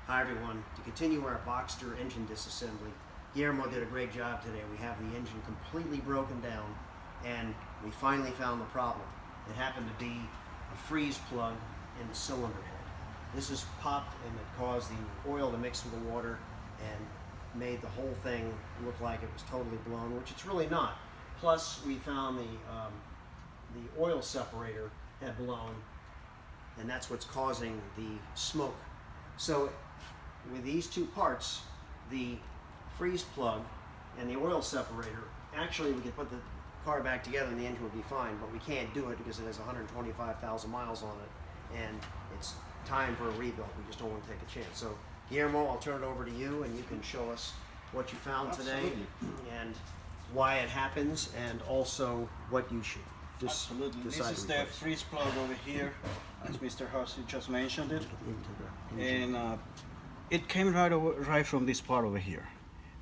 Hi everyone. To continue our Boxster engine disassembly, Guillermo did a great job today. We have the engine completely broken down and we finally found the problem. It happened to be a freeze plug in the cylinder head. This has popped and it caused the oil to mix with the water and made the whole thing look like it was totally blown, which it's really not. Plus we found the oil separator had blown, and that's what's causing the smoke. So with these two parts, the freeze plug and the oil separator, actually we could put the car back together and the engine would be fine, but we can't do it because it has 125,000 miles on it and it's time for a rebuild. We just don't want to take a chance. So Guillermo, I'll turn it over to you and you can show us what you found today and why it happens, and also what you should Absolutely. This is the freeze plug over here, as Mr. Hussey just mentioned it. And it came right from this part over here.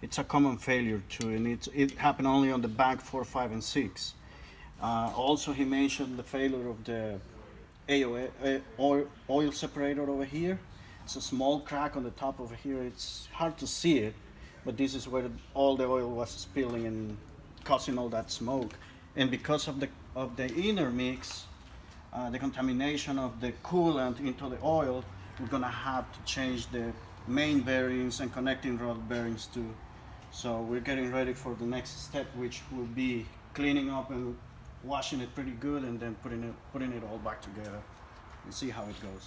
It's a common failure too, and it happened only on the bank 4, 5, and 6. Also, he mentioned the failure of the oil separator over here. It's a small crack on the top over here. It's hard to see it, but this is where all the oil was spilling and causing all that smoke. And because of the inner mix, the contamination of the coolant into the oil, we're gonna have to change the main bearings and connecting rod bearings too. So we're getting ready for the next step, which will be cleaning up and washing it pretty good, and then putting it all back together and see how it goes.